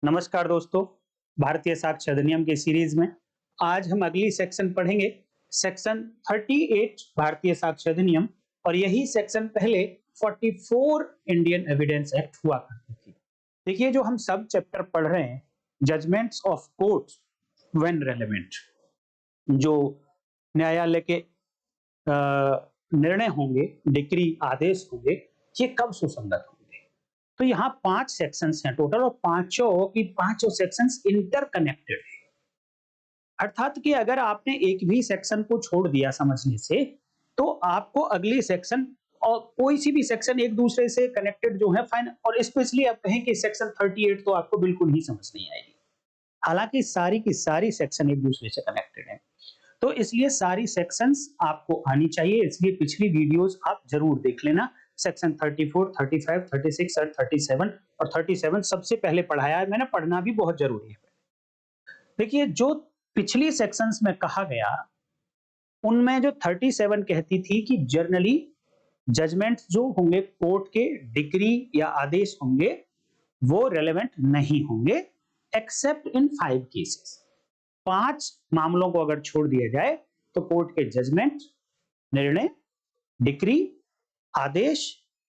नमस्कार दोस्तों, भारतीय साक्ष्य अधिनियम के सीरीज में आज हम अगली सेक्शन पढ़ेंगे। सेक्शन 38 भारतीय साक्ष्य अधिनियम, और यही सेक्शन पहले 44 इंडियन एविडेंस एक्ट हुआ करती थी। देखिए, जो हम सब चैप्टर पढ़ रहे हैं, judgements of courts when relevant, जो न्यायालय के निर्णय होंगे, डिक्री आदेश होंगे, ये कब सुसंगत होंगे। तो यहाँ 5 सेक्शंस हैं टोटल, और पांचों सेक्शंस इंटरकनेक्टेड है। अर्थात कि अगर आपने एक भी सेक्शन को छोड़ दिया समझने से, तो आपको अगली सेक्शन और कोई सी भी सेक्शन एक दूसरे से कनेक्टेड जो है फाइन, और स्पेशली आप कहें कि सेक्शन 38 तो आपको बिल्कुल ही समझ नहीं आएगी। हालांकि सारी की सारी सेक्शन एक दूसरे से कनेक्टेड है, तो इसलिए सारी सेक्शंस आपको आनी चाहिए। इसलिए पिछली वीडियोस आप जरूर देख लेना। सेक्शन 34, 35, 36 और 37, और 37 सबसे पहले पढ़ाया है मैंने, पढ़ना भी बहुत जरूरी है। देखिए, जो पिछली सेक्शंस में कहा गया, उनमें जो 37 कहती थी कि जनरली जजमेंट जो होंगे कोर्ट के, डिक्री या आदेश होंगे, वो रेलेवेंट नहीं होंगे एक्सेप्ट इन 5 केसेस। 5 मामलों को अगर छोड़ दिया जाए तो कोर्ट के जजमेंट, निर्णय, डिक्री, आदेश,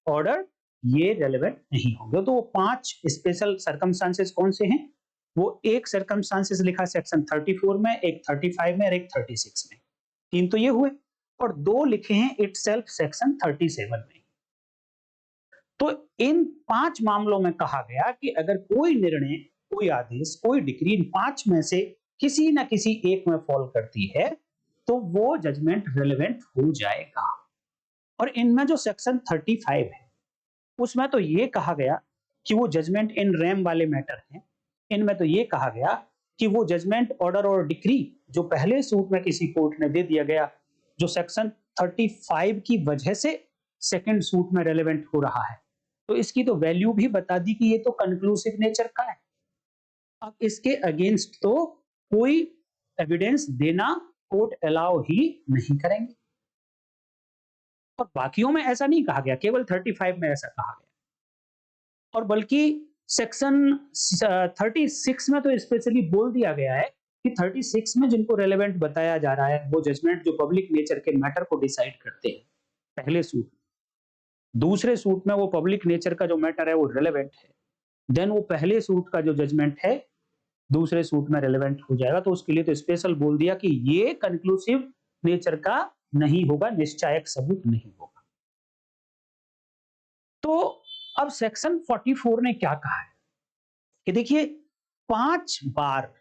ऑर्डर, ये रेलेवेंट नहीं होंगे। तो वो 5 स्पेशल सर्कमस्टांसेस कौन से हैं? वो एक सर्कमस्टांसेस लिखा सेक्शन 34 में, एक 35 में और एक 36 में। 3 तो ये हुए, और 2 लिखे हैं इटसेल्फ सेक्शन 37 में। तो इन 5 मामलों में कहा गया कि अगर कोई निर्णय, कोई आदेश, कोई डिक्री इन 5 में से किसी ना किसी एक में फॉल करती है, तो वो जजमेंट रेलेवेंट हो जाएगा। और इनमें जो सेक्शन 35 है, उसमें तो ये कहा गया कि वो जजमेंट इन रेम वाले मैटर हैं। इनमें तो ये कहा गया कि वो जजमेंट, ऑर्डर और डिक्री जो पहले सूट में किसी कोर्ट ने दे दिया गया, जो सेक्शन 35 की वजह से सेकंड सूट में रेलेवेंट हो रहा है, तो इसकी तो वैल्यू भी बता दी कि ये तो कंक्लूसिव नेचर का है। अब इसके अगेंस्ट तो कोई एविडेंस देना कोर्ट अलाउ ही नहीं करेंगे। और बाकियों में ऐसा नहीं कहा गया, केवल 35 में ऐसा कहा गया। और बल्कि सेक्शन 36 में तो स्पेशली बोल दिया गया है कि 36 में जिनको रेलेवेंट बताया जा रहा है, वो जजमेंट जो पब्लिक नेचर के मैटर को डिसाइड करते हैं पहले सूट। दूसरे सूट में वो पब्लिक नेचर का जो मैटर है वो रेलेवेंट है, देन वो पहले सूट का जो जजमेंट है दूसरे सूट में रेलेवेंट हो जाएगा। तो उसके लिए तो स्पेशल बोल दिया कि ये कंक्लूसिव नेचर का नहीं होगा, निश्चायक सबूत नहीं होगा। तो अब सेक्शन 44 ने क्या कहा है कि देखिए, 5 बार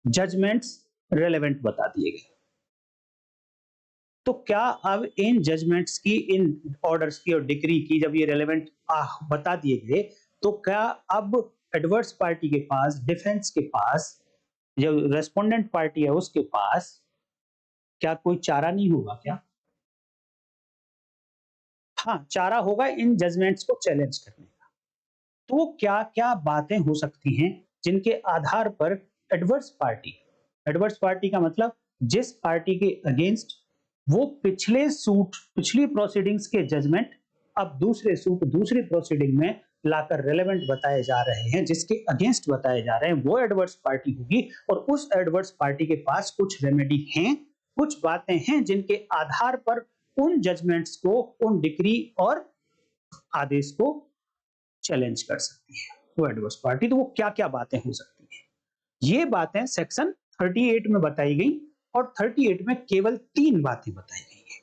जजमेंट्स रेलेवेंट बता दिए गए। तो क्या अब इन जजमेंट्स की, इन ऑर्डर्स की और डिक्री की जब ये रेलेवेंट बता दिए गए, तो क्या अब एडवर्स पार्टी के पास, डिफेंस के पास, जो रेस्पोंडेंट पार्टी है उसके पास क्या कोई चारा नहीं होगा क्या? हाँ, चारा होगा इन जजमेंट्स को चैलेंज करने का। तो क्या क्या बातें हो सकती हैं जिनके आधार पर एडवर्स पार्टी का मतलब जिस पार्टी के अगेंस्ट वो पिछले सूट, पिछली प्रोसीडिंग्स के जजमेंट अब दूसरे सूट, दूसरी प्रोसीडिंग में लाकर रेलेवेंट बताए जा रहे हैं, जिसके अगेंस्ट बताए जा रहे हैं, वो एडवर्स पार्टी होगी। और उस एडवर्स पार्टी के पास कुछ रेमेडी हैं, कुछ बातें हैं जिनके आधार पर उन जजमेंट्स को, उन डिक्री और आदेश को चैलेंज कर सकती है वो एडवर्स पार्टी। तो वो क्या क्या बातें हो सकती हैं, ये बातें सेक्शन 38 में बताई गई, और 38 में केवल 3 बातें बताई गई हैं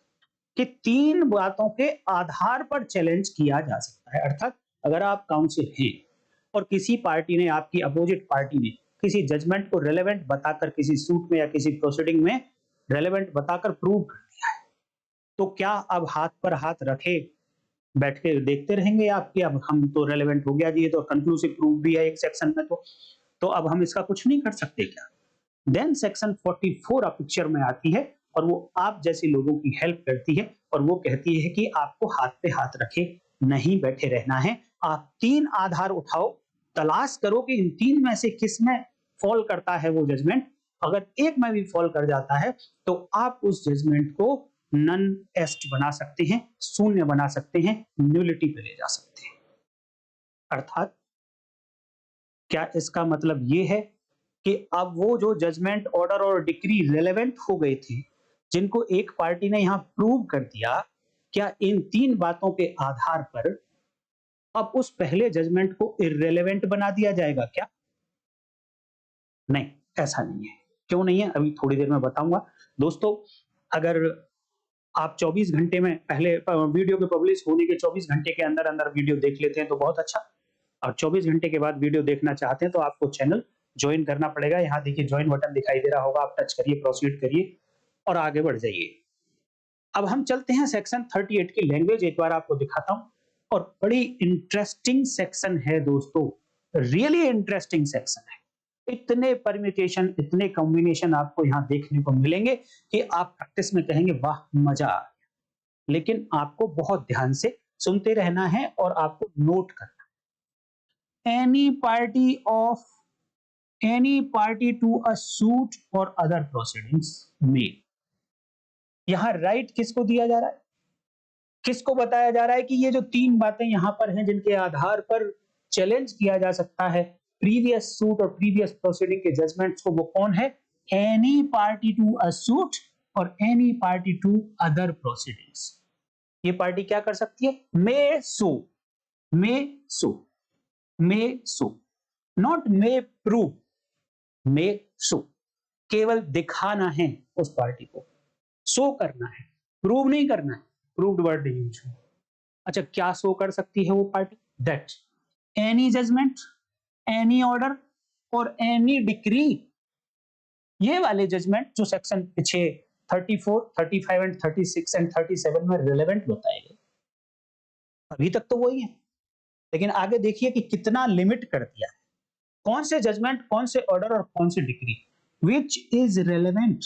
कि 3 बातों के आधार पर चैलेंज किया जा सकता है। अर्थात अगर आप काउंसिल हैं और किसी पार्टी ने, आपकी अपोजिट पार्टी ने किसी जजमेंट को रेलेवेंट बताकर किसी सूट में या किसी प्रोसीडिंग में रेलेवेंट बताकर प्रूव कर दिया है, तो क्या अब हाथ पर हाथ रखे बैठ के देखते रहेंगे आप कि अब हम तो रेलेवेंट हो गया जी, ये तो कंक्लूसिव प्रूफ भी है एक सेक्शन में, तो अब हम इसका कुछ नहीं कर सकते क्या? देन सेक्शन 44 अब पिक्चर में आती है, और वो आप जैसे लोगों की हेल्प करती है, और वो कहती है कि आपको हाथ पे हाथ रखे नहीं बैठे रहना है। आप 3 आधार उठाओ, तलाश करो कि इन 3 में से किस में फॉल करता है वो जजमेंट। अगर एक में भी फॉल कर जाता है, तो आप उस जजमेंट को नन एस्ट बना सकते हैं, शून्य बना सकते हैं, न्यूलिटी पे ले जा सकते हैं। अर्थात क्या इसका मतलब ये है कि अब वो जो जजमेंट, ऑर्डर और डिक्री रेलेवेंट हो गए थे, जिनको एक पार्टी ने यहां प्रूव कर दिया, क्या इन 3 बातों के आधार पर अब उस पहले जजमेंट को इर्रेलेवेंट बना दिया जाएगा क्या? नहीं, ऐसा नहीं है। क्यों नहीं है? अभी थोड़ी देर में बताऊंगा। दोस्तों, अगर आप 24 घंटे में पहले वीडियो के पब्लिश होने के 24 घंटे के अंदर-अंदर वीडियो देख लेते हैं तो बहुत अच्छा। और 24 घंटे के बाद वीडियो देखना चाहते हैं तो आपको चैनल जॉइन करना पड़ेगा। यहाँ देखिए जॉइन बटन दिखाई दे रहा होगा, आप टच करिए, प्रोसीड करिए और आगे बढ़ जाइए। अब हम चलते हैं सेक्शन 38 की लैंग्वेज, एक बार आपको दिखाता हूँ और बड़ी इंटरेस्टिंग सेक्शन है दोस्तों, रियली इंटरेस्टिंग सेक्शन है। इतने परम्यूटेशन, इतने कॉम्बिनेशन आपको यहाँ देखने को मिलेंगे कि आप प्रैक्टिस में कहेंगे वाह मजा आ गया। लेकिन आपको बहुत ध्यान से सुनते रहना है और आपको नोट करना है। Any party to a suit or other proceedings में, यहां राइट किसको दिया जा रहा है? किसको बताया जा रहा है कि ये जो 3 बातें यहां पर हैं जिनके आधार पर चैलेंज किया जा सकता है प्रीवियस सूट और प्रीवियस प्रोसीडिंग के जजमेंट्स को, वो कौन है? Any party to a suit और any party to other proceedings. ये पार्टी क्या कर सकती है? May show, may show, may show, not may prove, may show. केवल दिखाना है उस पार्टी को, शो करना है, प्रूव नहीं करना है। प्रूव्ड वर्ड नहीं यूज। अच्छा, क्या शो कर सकती है वो party? That any judgment, any order और एनी डिक्री, ये वाले जजमेंट जो सेक्शन पीछे 34, 35 एंड 36 एंड 37 में रिलेवेंट बताए गए, अभी तक तो वही है, लेकिन आगे देखिए कि कितना लिमिट कर दिया है। कौन से जजमेंट, कौन से ऑर्डर और कौन से डिक्री विच इज रेलेवेंट,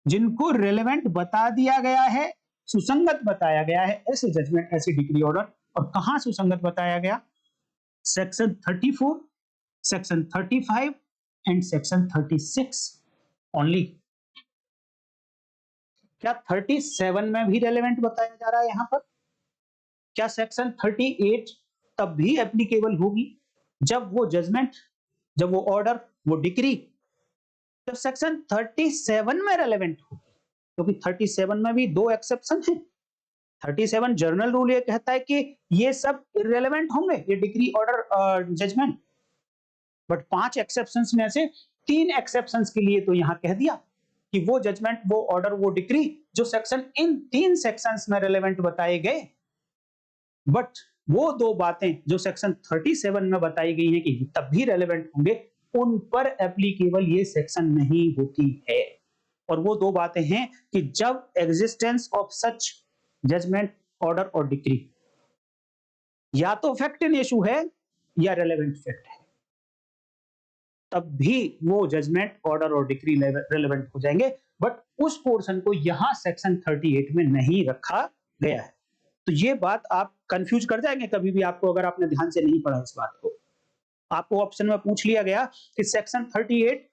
जिनको रेलेवेंट बता दिया गया है, सुसंगत बताया गया है, ऐसे जजमेंट, ऐसे डिक्री ऑर्डर। और कहां सुसंगत बताया गया? Section 34, section 35 and section 36 only. क्या 37 में भी रेलेवेंट बताया जा रहा है यहां पर? क्या सेक्शन 38 तब भी एप्लीकेबल होगी जब वो जजमेंट, जब वो ऑर्डर, वो डिक्री, जब सेक्शन 37 में रेलेवेंट होगी? क्योंकि 37 में भी 2 एक्सेप्शन है। 37 जर्नल रूल ये कहता है कि ये सब इररिलेवेंट होंगे, ये decree, order, judgment. But 5 exceptions में से 3 एक्सेप्शंस के लिए तो यहां कह दिया कि वो जजमेंट, वो ऑर्डर, वो डिक्री जो सेक्शन, इन 3 सेक्शंस में रेलेवेंट बताए गए, बट वो 2 बातें जो सेक्शन 37 में बताई गई हैं कि तब भी रेलेवेंट होंगे, उन पर एप्लीकेबल ये सेक्शन नहीं होती है। और वो 2 बातें हैं कि जब existence of such judgment, order और डिक्री या तो फैक्ट इन इशू है या रेलेवेंट फैक्ट है, तब भी वो जजमेंट, ऑर्डर और डिक्री रेलेवेंट हो जाएंगे। बट उस पोर्शन को यहां सेक्शन 38 में नहीं रखा गया है। तो ये बात आप कंफ्यूज कर जाएंगे कभी भी, आपको, अगर आपने ध्यान से नहीं पढ़ा इस बात को। आपको ऑप्शन में पूछ लिया गया कि सेक्शन 38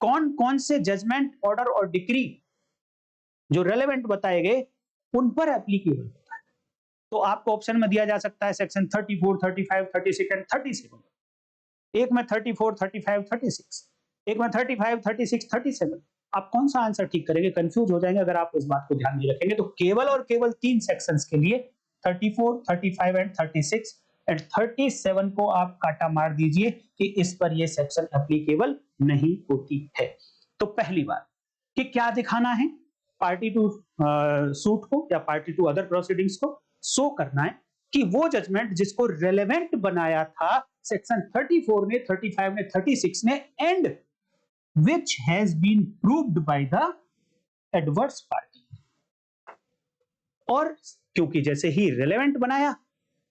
कौन कौन से जजमेंट, ऑर्डर और डिक्री जो रेलेवेंट बताए गए उन पर एप्लीकेबल होता है। तो आपको ऑप्शन में दिया जा सकता है सेक्शन 34, 35, 36 एंड 37। एक में 34, 35, 36, एक में 35, 36, 37। आप कौन सा आंसर ठीक करेंगे? कंफ्यूज हो जाएंगे अगर आप इस बात को ध्यान नहीं रखेंगे। तो केवल और केवल 3 सेक्शंस के लिए 34, 35 एंड 36 एंड 37 को आप काटा मार दीजिए कि इस पर ये सेक्शन एप्लीकेबल नहीं होती है। तो पहली बात कि क्या दिखाना है, पार्टी टू सूट को या पार्टी टू अदर प्रोसीडिंग्स को शो करना है कि वो जजमेंट जिसको रेलेवेंट बनाया था सेक्शन 34 ने, 35 ने, 36 ने, and which has been proved by the adverse party। और क्योंकि जैसे ही रेलेवेंट बनाया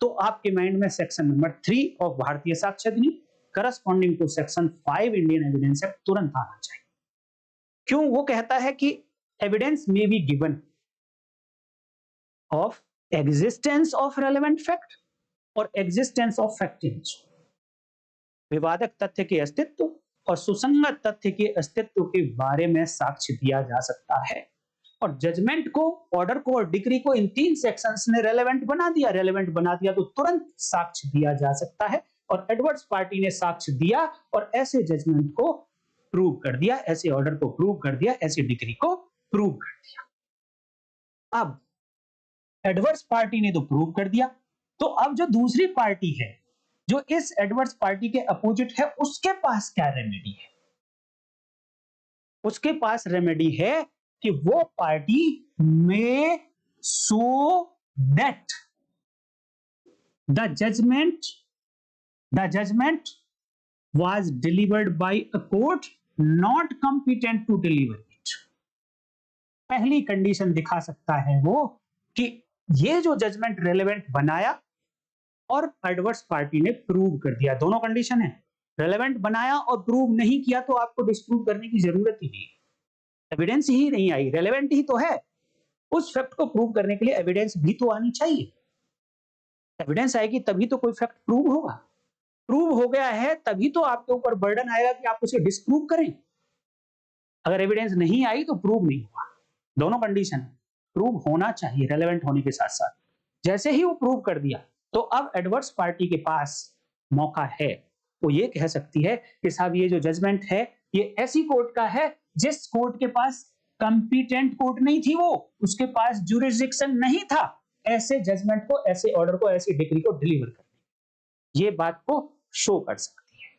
तो आपके माइंड में सेक्शन नंबर 3 ऑफ भारतीय साक्ष्य अधिनियम corresponding to section 5 Indian evidence act तुरंत आना चाहिए। क्यों? वो कहता है कि evidence may be given of existence of relevant fact और existence of fact in issue, विवादक तथ्य के अस्तित्व और सुसंगत तथ्य के अस्तित्व के बारे में साक्ष्य दिया जा सकता है। और जजमेंट को, ऑर्डर को और डिक्री को इन 3 सेक्शंस ने रेलेवेंट बना दिया। रेलेवेंट बना दिया तो तुरंत साक्ष्य दिया जा सकता है और एडवर्स पार्टी ने साक्ष्य दिया और ऐसे जजमेंट को प्रूव कर दिया, ऐसे ऑर्डर को प्रूव कर दिया, ऐसी डिग्री को प्रूव कर दिया। अब एडवर्स पार्टी ने तो प्रूव कर दिया, तो अब जो दूसरी पार्टी है जो इस एडवर्स पार्टी के अपोजिट है, उसके पास क्या रेमेडी है? उसके पास रेमेडी है कि वो पार्टी में show that the judgment was delivered by a court not competent to deliver it. पहली कंडीशन दिखा सकता है वो कि ये जो जजमेंट रेलेवेंट बनाया और एडवर्स पार्टी ने प्रूव कर दिया। दोनों कंडीशन है, रेलेवेंट बनाया और प्रूव नहीं किया तो आपको डिस्प्रूव करने की जरूरत ही नहीं, एविडेंस ही नहीं आई, रेलेवेंट ही तो है। उस फैक्ट को प्रूव करने के लिए एविडेंस भी तो आनी चाहिए, एविडेंस आएगी तभी तो कोई फैक्ट प्रूव होगा। प्रूव हो गया है तभी तो आपके ऊपर बर्डन आएगा कि आप उसे डिस्प्रूव करें। अगर एविडेंस नहीं आई तो प्रूव नहीं हुआ। दोनों कंडीशन, प्रूव होना चाहिए रेलेवेंट होने के साथ साथ। जैसे ही वो प्रूव कर दिया तो अब एडवर्स पार्टी के पास मौका है, वो ये कह सकती है कि साहब ये जो जजमेंट है ये ऐसी कोर्ट का है जिस कोर्ट के पास कंपिटेंट कोर्ट नहीं थी, वो उसके पास जुरिसडिक्शन नहीं था ऐसे जजमेंट को, ऐसे ऑर्डर को, ऐसी डिग्री को डिलीवर करने। ये बात को शो कर सकती है।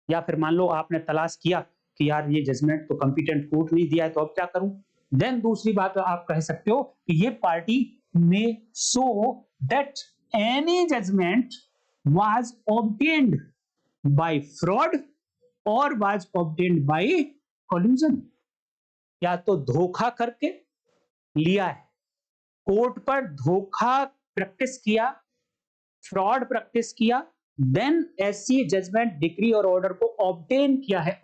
या फिर मान लो आपने तलाश किया कि यार ये जजमेंट तो कंपिटेंट कोर्ट नहीं दिया है तो अब क्या करूं, देन दूसरी बात आप कह सकते हो कि ये पार्टी में show that any judgment was obtained by fraud or was obtained by collusion. या तो धोखा करके लिया है, कोर्ट पर धोखा प्रैक्टिस किया, फ्रॉड प्रैक्टिस किया, देन ऐसी जजमेंट, डिग्री और ऑर्डर को ऑब्टेन किया है।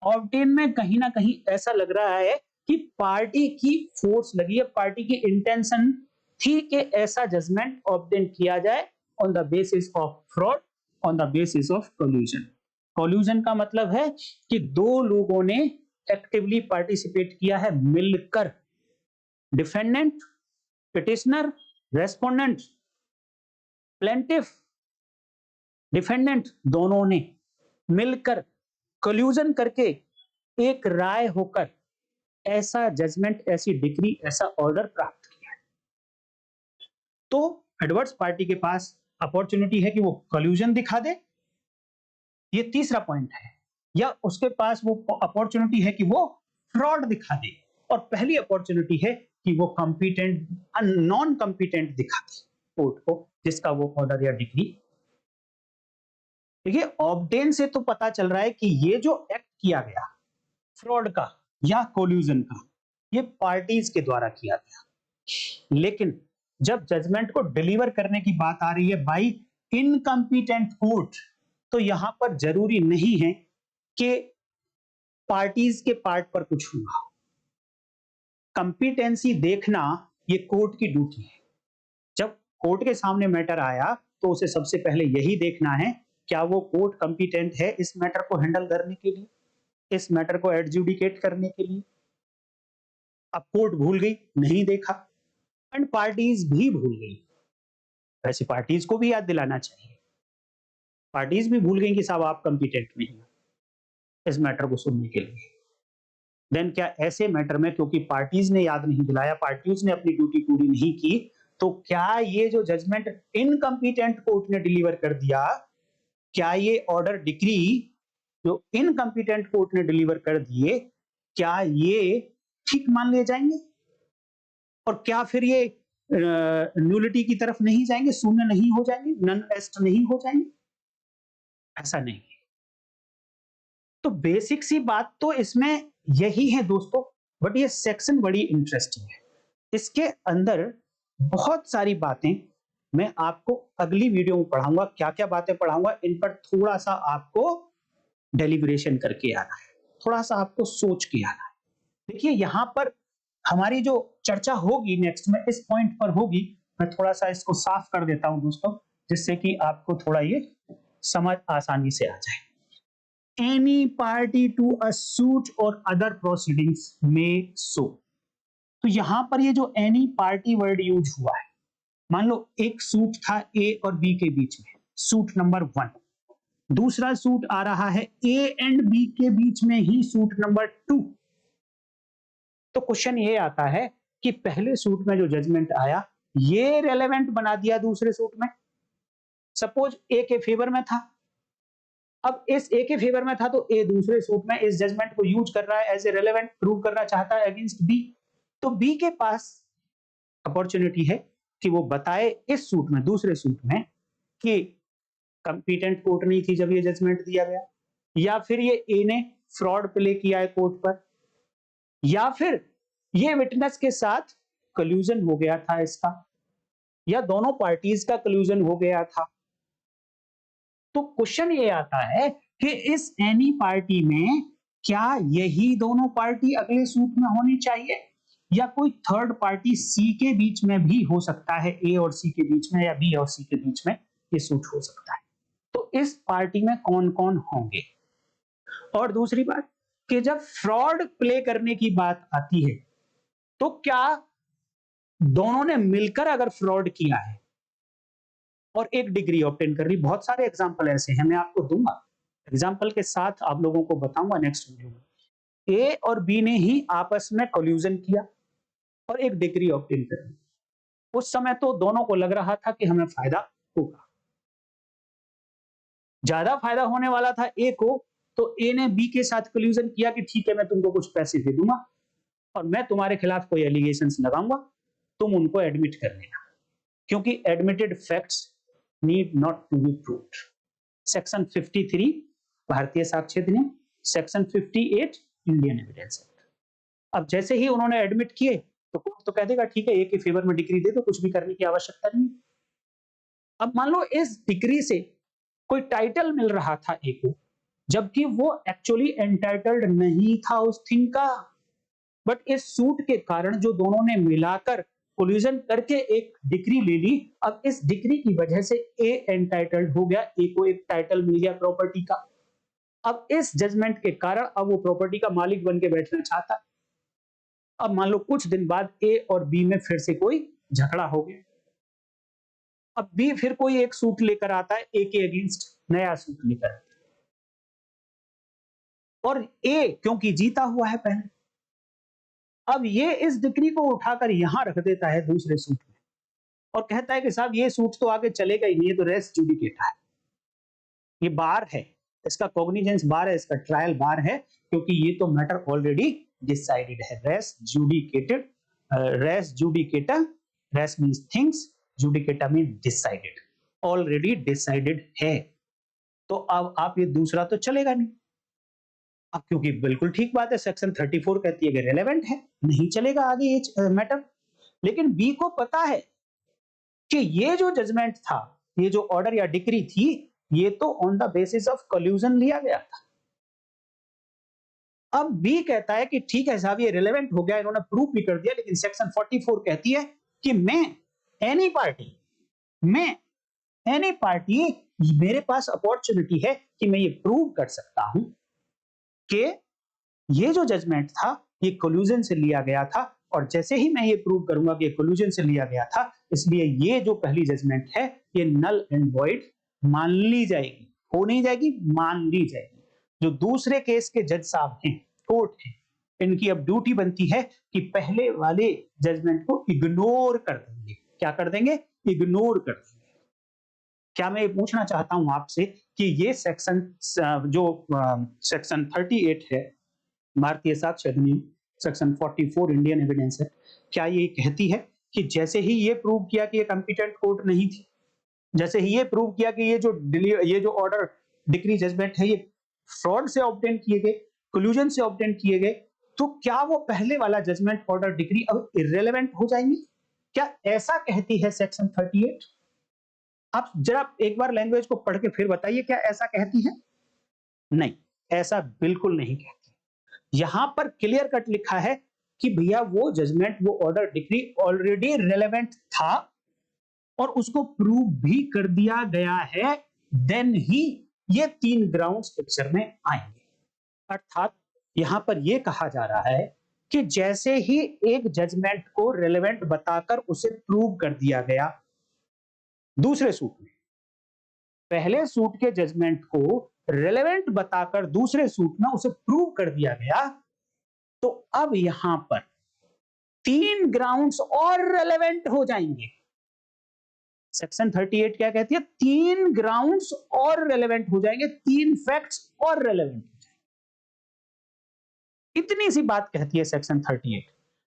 ऑब्टेन में कहीं ना कहीं ऐसा लग रहा है कि पार्टी की फोर्स लगी है, पार्टी की इंटेंशन थी कि ऐसा जजमेंट ऑब्टेन किया जाए on the basis of fraud, on the basis of collusion. Collusion का मतलब है कि दो लोगों ने एक्टिवली पार्टिसिपेट किया है मिलकर, defendant, petitioner, respondent, plaintiff, defendant, दोनों ने मिलकर कोल्यूजन करके एक राय होकर ऐसा जजमेंट, ऐसी डिग्री, ऐसा ऑर्डर प्राप्त किया है। तो एडवर्स पार्टी के पास अपॉर्चुनिटी है कि वो कोल्यूजन दिखा दे, ये तीसरा पॉइंट है, या उसके पास वो अपॉर्चुनिटी है कि वो फ्रॉड दिखा दे, और पहली अपॉर्चुनिटी है कि वो कंपिटेंट, नॉन कंपिटेंट दिखा दे कोर्ट को जिसका वो ऑर्डर या डिग्री। देखिए ऑब्टेन से तो पता चल रहा है कि ये जो एक्ट किया गया फ्रॉड का या कोल्यूजन का, ये पार्टीज के द्वारा किया गया। लेकिन जब जजमेंट को डिलीवर करने की बात आ रही है बाई इनकम्पिटेंट कोर्ट, तो यहां पर जरूरी नहीं है कि पार्टीज के पार्ट पर कुछ हुआ। कंपिटेंसी देखना ये कोर्ट की ड्यूटी है। जब कोर्ट के सामने मैटर आया तो उसे सबसे पहले यही देखना है क्या वो कोर्ट कंपिटेंट है इस मैटर को हैंडल करने के लिए, इस मैटर को एडजुडिकेट करने के लिए। अब कोर्ट भूल गई, नहीं देखा, एंड पार्टीज भी भूल गई। वैसे पार्टीज को भी याद दिलाना चाहिए, पार्टीज भी भूल गई कि साहब आप कंपिटेंट नहीं हो इस मैटर को सुनने के लिए। देन क्या ऐसे मैटर में क्योंकि पार्टीज ने याद नहीं दिलाया, पार्टीज ने अपनी ड्यूटी पूरी नहीं की, तो क्या ये जो जजमेंट इनकम्पिटेंट कोर्ट ने डिलीवर कर दिया, क्या ये ऑर्डर डिग्री जो इनकम्पिटेंट कोर्ट ने डिलीवर कर दिए, क्या ये ठीक मान लिए जाएंगे? और क्या फिर ये न्यूलिटी की तरफ नहीं जाएंगे, शून्य नहीं हो जाएंगे, नन एस्ट नहीं हो जाएंगे? ऐसा नहीं है। तो बेसिक सी बात तो इसमें यही है दोस्तों, बट ये सेक्शन बड़ी इंटरेस्टिंग है। इसके अंदर बहुत सारी बातें मैं आपको अगली वीडियो में पढ़ाऊंगा। क्या क्या बातें पढ़ाऊंगा, इन पर थोड़ा सा आपको डेलिब्रेशन करके आना है, थोड़ा सा आपको सोच के आना है। देखिए यहां पर हमारी जो चर्चा होगी नेक्स्ट में इस पॉइंट पर होगी। मैं थोड़ा सा इसको साफ कर देता हूं दोस्तों, जिससे कि आपको थोड़ा ये समझ आसानी से आ जाए। Any party to a suit or other proceedings may so। तो यहां पर ये जो any party वर्ड यूज हुआ है, मान लो एक सूट था ए और बी के बीच में, सूट नंबर 1, दूसरा सूट आ रहा है ए एंड बी के बीच में ही सूट नंबर 2। तो क्वेश्चन ये आता है कि पहले सूट में जो जजमेंट आया ये रेलेवेंट बना दिया दूसरे सूट में। सपोज ए के फेवर में था, अब इस ए के फेवर में था तो ए दूसरे सूट में इस जजमेंट को यूज कर रहा है, एज ए रेलेवेंट प्रूव करना चाहता है अगेंस्ट बी। तो बी के पास अपॉर्चुनिटी है कि वो बताए इस सूट में, दूसरे सूट में, कि कंपीटेंट कोर्ट नहीं थी जब ये जजमेंट दिया गया, या फिर ये ए ने फ्रॉड प्ले किया है कोर्ट पर, या फिर ये विटनेस के साथ कल्यूजन हो गया था इसका, या दोनों पार्टीज का कल्यूजन हो गया था। तो क्वेश्चन ये आता है कि इस एनी पार्टी में क्या यही दोनों पार्टी अगले सूट में होनी चाहिए, या कोई थर्ड पार्टी सी के बीच में भी हो सकता है, ए और सी के बीच में, या बी और सी के बीच में ये सूट हो सकता है। तो इस पार्टी में कौन कौन होंगे। और दूसरी बात कि जब फ्रॉड प्ले करने की बात आती है तो क्या दोनों ने मिलकर अगर फ्रॉड किया है और एक डिग्री ऑब्टेन कर ली, बहुत सारे एग्जांपल ऐसे हैं, मैं आपको दूंगा एग्जांपल के साथ, आप लोगों को बताऊंगा नेक्स्ट वीडियो में। ए और बी ने ही आपस में कोल्यूजन किया और एक डिग्री ऑब्टेन कर ली। उस समय तो दोनों को लग रहा था कि हमें फायदा होगा, ज्यादा फायदा होने वाला था ए को, तो ए ने बी के साथ कोल्यूजन किया कि ठीक है मैं तुमको कुछ पैसे दे दूंगा और मैं तुम्हारे खिलाफ कोई एलिगेशंस लगाऊंगा, तुम उनको एडमिट कर लेना, क्योंकि admitted facts need not to be proved. Section 53 Bharatiya साक्ष्य अधिनियम, सेक्शन 58 इंडियन एविडेंस एक्ट। अब जैसे ही उन्होंने एडमिट किए तो कोर्ट तो कह देगा ठीक है ए के फेवर में डिग्री दे दो, कुछ भी करने की आवश्यकता नहीं। अब मान लो इस डिग्री से कोई टाइटल मिल रहा था ए को, जबकि वो एक्चुअली एंटाइटल्ड नहीं था उस थिंग का, बट इस सूट के कारण जो दोनों ने मिलाकर कोल्यूजन करके एक डिग्री ले ली, अब इस डिग्री की वजह से ए एंटाइटल्ड हो गया, ए को एक टाइटल मिल गया प्रॉपर्टी का। अब इस जजमेंट के कारण अब वो प्रॉपर्टी का मालिक बन के बैठना चाहता है। अब मान लो कुछ दिन बाद ए और बी में फिर से कोई झगड़ा हो गया, अब बी फिर कोई एक सूट लेकर आता है ए के अगेंस्ट, नया सूट लेकर आता है, और ए क्योंकि जीता हुआ है पहले, अब ये इस डिग्री को उठाकर यहां रख देता है दूसरे सूट में और कहता है कि साहब ये सूट तो आगे चलेगा ही नहीं, ये तो रेस जुडिकेटा है, ये बार है, इसका कॉग्निजेंस बार है, इसका ट्रायल बार है, क्योंकि ये तो मैटर ऑलरेडी डिसाइडेड है। Res judicated, res judicata, res means things, judicata mean decided, already decided है। तो अब आप ये दूसरा तो चलेगा नहीं, अब क्योंकि बिल्कुल ठीक बात है, सेक्शन 34 कहती है कि रेलेवेंट है, नहीं चलेगा आगे ये मैटर। लेकिन बी को पता है कि ये जो जजमेंट था, ये जो ऑर्डर या डिक्री थी, ये तो on the basis of collusion लिया गया था। अब बी कहता है कि ठीक है साहब ये रिलेवेंट हो गया, इन्होंने प्रूफ भी कर दिया, लेकिन सेक्शन 44 कहती है कि मैं एनी पार्टी मेरे पास अपॉर्चुनिटी है कि मैं ये प्रूव कर सकता हूं कि ये जो जजमेंट था ये कोल्यूजन से लिया गया था, और जैसे ही मैं ये प्रूव करूंगा कि कोल्यूजन से लिया गया था, इसलिए ये जो पहली जजमेंट है ये नल एंड वॉइड मान ली जाएगी, हो नहीं जाएगी, मान ली जाएगी। जो दूसरे केस के जज साहब हैं, कोर्ट है, इनकी अब ड्यूटी बनती है कि पहले वाले जजमेंट को इग्नोर कर देंगे। क्या कर देंगे? इग्नोर कर देंगे। क्या मैं ये पूछना चाहता हूं आपसे कि ये सेक्शन जो सेक्शन 38 है भारतीय साक्ष्य अधिनियम, सेक्शन 44 इंडियन एविडेंस एक्ट, क्या ये कहती है कि जैसे ही ये प्रूव किया कि ये कंपिटेंट कोर्ट नहीं थी, जैसे ही ये प्रूव किया कि ये जो ऑर्डर डिक्री जजमेंट है ये फ्रॉड से ऑब्टेन किए गए, कोल्यूजन से ऑब्टेन किए गए, तो क्या वो पहले वाला जजमेंट ऑर्डर डिक्री अब इररिलेवेंट हो जाएंगी? क्या ऐसा कहती है सेक्शन 38? आप जरा एक बार लैंग्वेज को पढ़ के फिर बताइए, क्या ऐसा कहती है? नहीं, ऐसा बिल्कुल नहीं कहती। यहां पर क्लियर कट लिखा है कि भैया वो जजमेंट, वो ऑर्डर डिक्री ऑलरेडी रिलेवेंट था और उसको प्रूव भी कर दिया गया है, देन ही ये 3 ग्राउंड्स पिक्चर में आएंगे। अर्थात यहां पर यह कहा जा रहा है कि जैसे ही एक जजमेंट को रिलेवेंट बताकर उसे प्रूव कर दिया गया दूसरे सूट में, पहले सूट के जजमेंट को रेलेवेंट बताकर दूसरे सूट में उसे प्रूव कर दिया गया, तो अब यहां पर 3 ग्राउंड्स और रेलेवेंट हो जाएंगे। सेक्शन 38 क्या कहती है? 3 ग्राउंड्स और रेलेवेंट हो जाएंगे, 3 फैक्ट्स और रेलेवेंट हो जाएंगे। इतनी सी बात कहती है सेक्शन 38।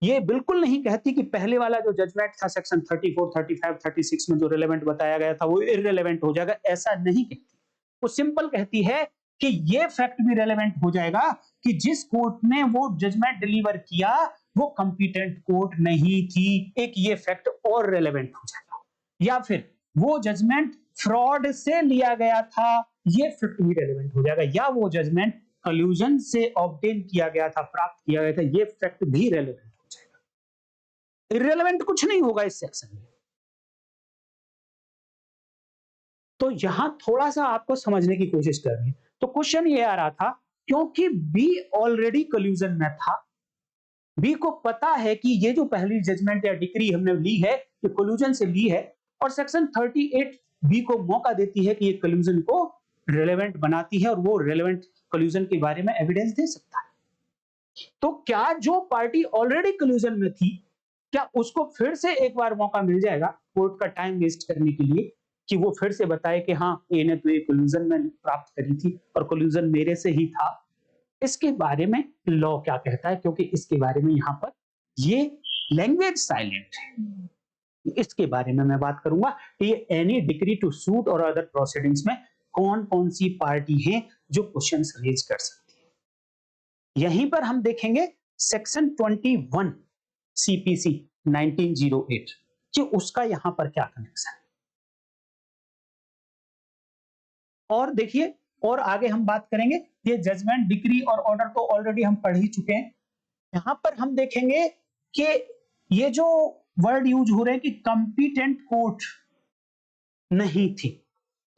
ये बिल्कुल नहीं कहती कि पहले वाला जो जजमेंट था सेक्शन 34, 35, 36 में जो रेलेवेंट बताया गया था वो इररिलेवेंट हो जाएगा, ऐसा नहीं कहती। वो सिंपल कहती है कि ये फैक्ट भी रेलेवेंट हो जाएगा कि जिस कोर्ट ने वो जजमेंट डिलीवर किया वो कंपिटेंट कोर्ट नहीं थी, एक ये फैक्ट और रेलेवेंट हो जाएगा। या फिर वो जजमेंट फ्रॉड से लिया गया था, ये फैक्ट भी रेलेवेंट हो जाएगा। या वो जजमेंट कल्यूजन से ऑब्टेन किया गया था, प्राप्त किया गया था, ये फैक्ट भी रेलेवेंट हो जाएगा। इररिलेवेंट कुछ नहीं होगा इस सेक्शन में। तो यहां थोड़ा सा आपको समझने की कोशिश करनी है। तो क्वेश्चन ये आ रहा था, क्योंकि बी ऑलरेडी कल्यूजन में था, बी को पता है कि ये जो पहली जजमेंट या डिक्री हमने ली है ये कल्यूजन से ली है, और सेक्शन 38 बी को मौका देती है कि ये कल्यूजन को रिलेवेंट बनाती है और वो रिलेवेंट कल्यूजन के बारे में एविडेंस दे सकता है। तो क्या जो पार्टी ऑलरेडी कल्यूजन में थी, क्या उसको फिर से एक बार मौका मिल जाएगा कोर्ट का टाइम वेस्ट करने के लिए कि वो फिर से बताए कि हाँ ए ने तो ये कल्यूजन में प्राप्त करी थी और कल्यूजन मेरे से ही था? इसके बारे में लॉ क्या कहता है, क्योंकि इसके बारे में यहां पर ये लैंग्वेज साइलेंट है। इसके बारे में मैं बात करूंगा कि ये any decree to suit or other proceedings में कौन कौन सी पार्टी है जो क्वेश्चंस रेज कर सकती है। यहीं पर हम देखेंगे सेक्शन 21 सीपीसी 1908 कि उसका यहां पर क्या कनेक्शन है। और देखिए, और आगे हम बात करेंगे, ये जजमेंट डिक्री और ऑर्डर तो ऑलरेडी हम पढ़ ही चुके हैं। यहां पर हम देखेंगे कि ये जो वर्ड यूज हो रहे हैं कि कंपिटेंट कोर्ट नहीं थी,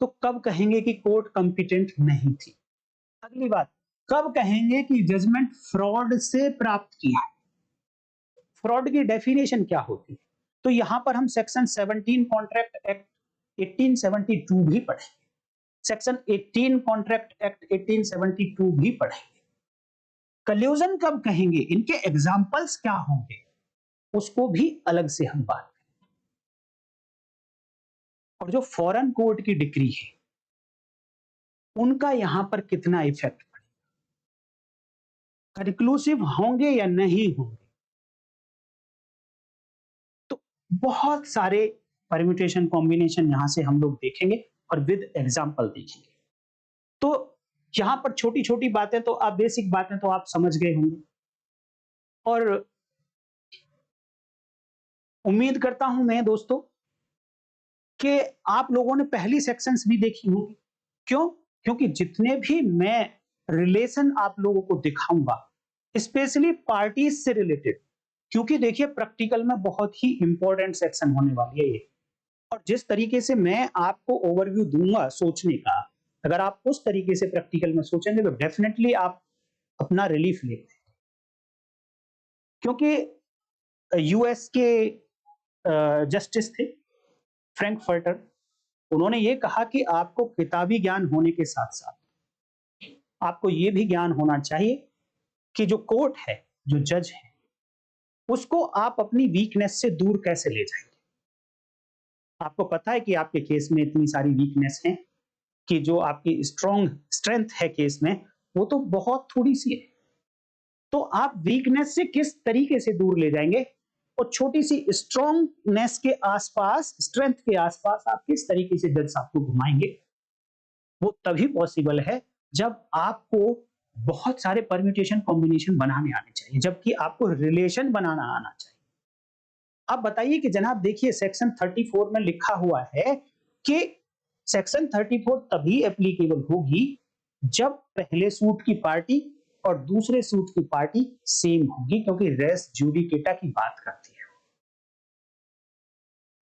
तो कब कहेंगे कि कोर्ट कंपिटेंट नहीं थी? अगली बात, कब कहेंगे कि जजमेंट फ्रॉड से प्राप्त किया? फ्रॉड की डेफिनेशन क्या होती है? तो यहां पर हम सेक्शन 17 कॉन्ट्रैक्ट एक्ट 1872 भी पढ़ेंगे, सेक्शन 18 कॉन्ट्रैक्ट एक्ट 1872 भी पढ़ेंगे। कल्यूजन कब कहेंगे, इनके एग्जाम्पल्स क्या होंगे, उसको भी अलग से हम बात करेंगे। और जो फॉरेन कोर्ट की डिक्री है उनका यहां पर कितना इफेक्ट पड़ेगा, कंक्लूसिव होंगे या नहीं होंगे? तो बहुत सारे परम्यूटेशन कॉम्बिनेशन यहां से हम लोग देखेंगे और विद एग्जाम्पल देखेंगे। तो यहां पर छोटी छोटी बातें तो आप बेसिक बातें तो आप समझ गए होंगे, और उम्मीद करता हूं मैं दोस्तों कि आप लोगों ने पहली सेक्शंस भी देखी होंगी। क्यों? क्योंकि जितने भी मैं रिलेशन आप लोगों को दिखाऊंगा स्पेशली पार्टीज से रिलेटेड, क्योंकि देखिए प्रैक्टिकल में बहुत ही इंपॉर्टेंट सेक्शन होने वाली है ये। और जिस तरीके से मैं आपको ओवरव्यू दूंगा सोचने का, अगर आप उस तरीके से प्रैक्टिकल में सोचेंगे तो डेफिनेटली आप अपना रिलीफ लेंगे। क्योंकि यूएस के जस्टिस थे फ्रैंकफर्टर, उन्होंने ये कहा कि आपको किताबी ज्ञान होने के साथ साथ आपको ये भी ज्ञान होना चाहिए कि जो कोर्ट है, जो जज है, उसको आप अपनी वीकनेस से दूर कैसे ले जाएंगे। आपको पता है कि आपके केस में इतनी सारी वीकनेस है कि जो आपकी स्ट्रेंथ है केस में वो तो बहुत थोड़ी सी है। तो आप वीकनेस से किस तरीके से दूर ले जाएंगे और छोटी सी स्ट्रॉन्गनेस के आसपास, स्ट्रेंथ के आसपास आप किस तरीके से जज साहब को घुमाएंगे, वो तभी पॉसिबल है जब आपको बहुत सारे परम्यूटेशन कॉम्बिनेशन बनाने आने चाहिए, जबकि आपको रिलेशन बनाना आना चाहिए। अब बताइए कि जनाब देखिए सेक्शन 34 में लिखा हुआ है कि सेक्शन 34 तभी एप्लीकेबल होगी जब पहले सूट की पार्टी और दूसरे सूट की पार्टी सेम होगी, क्योंकि रेस जुडिकेटा की बात करती है।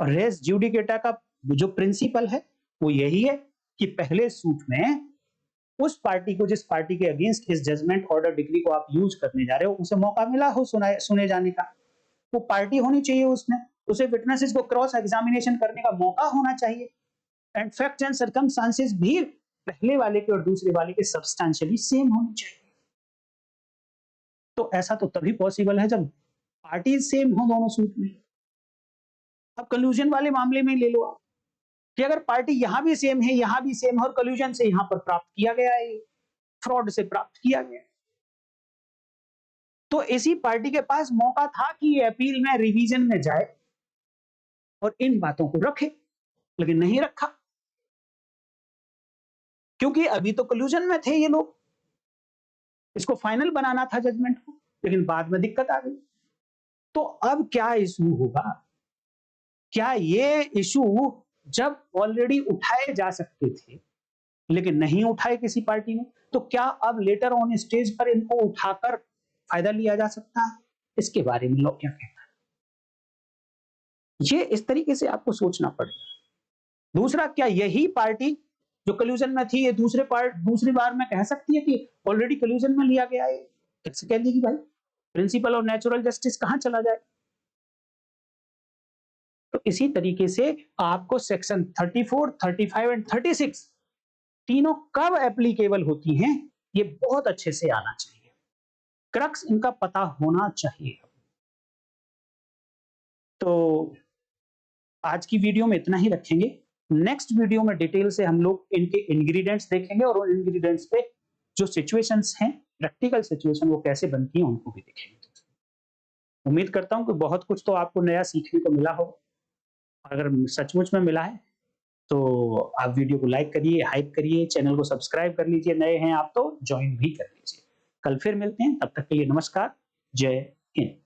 और रेस जुडिकेटा का जो प्रिंसिपल है वो यही है कि पहले सूट में उस पार्टी को, जिस पार्टी के अगेंस्ट इस जजमेंट ऑर्डर डिग्री को आप यूज करने जा रहे हो, उसे मौका मिला हो सुने जाने का, वो पार्टी होनी चाहिए, उसमें उसे विटनेसेस को क्रॉस एग्जामिनेशन करने का मौका होना चाहिए। एंड फैक्ट एंड सर्कमस्टांसेस भी पहले वाले के और दूसरे वाले के सब्सटैंशियली सेम होने चाहिए। तो ऐसा तो तभी पॉसिबल है जब पार्टीज सेम हो दोनों सूट में। अब कल्यूजन वाले मामले में ले लो आप कि अगर पार्टी यहां भी सेम है, यहां भी सेम है और कल्यूजन से यहां पर प्राप्त किया गया है, फ्रॉड से प्राप्त किया गया, तो इसी पार्टी के पास मौका था कि ये अपील में रिवीजन में जाए और इन बातों को रखे, लेकिन नहीं रखा क्योंकि अभी तो कल्यूजन में थे ये लोग, इसको फाइनल बनाना था जजमेंट को, लेकिन बाद में दिक्कत आ गई। तो अब क्या इशू होगा? क्या ये इशू जब ऑलरेडी उठाए जा सकते थे लेकिन नहीं उठाए किसी पार्टी ने, तो क्या अब लेटर ऑन स्टेज पर इनको उठाकर फायदा लिया जा सकता है? इसके बारे में लोग क्या कहते हैं, ये इस तरीके से आपको सोचना पड़ेगा। दूसरा, क्या यही पार्टी जो कल्यूजन में थी ये दूसरी बार में कह सकती है कि ऑलरेडी कल्यूजन में लिया गया है? कैसे कह देगी भाई? प्रिंसिपल ऑफ नेचुरल जस्टिस कहां चला जाए? तो इसी तरीके से आपको सेक्शन 34, 35 एंड 36 तीनों कब एप्लीकेबल होती हैं ये बहुत अच्छे से आना चाहिए, क्रक्स इनका पता होना चाहिए। तो आज की वीडियो में इतना ही रखेंगे। नेक्स्ट वीडियो में डिटेल से हम लोग इनके इंग्रेडिएंट्स देखेंगे और उन इंग्रेडिएंट्स पे जो सिचुएशंस हैं, प्रैक्टिकल सिचुएशन वो कैसे बनती हैं उनको भी देखेंगे। उम्मीद करता हूं कि बहुत कुछ तो आपको नया सीखने को मिला होगा। अगर सचमुच में मिला है तो आप वीडियो को लाइक करिए, हाइप करिए, चैनल को सब्सक्राइब कर लीजिए, नए हैं आप तो ज्वाइन भी कर लीजिए। कल फिर मिलते हैं, तब तक के लिए नमस्कार, जय हिंद।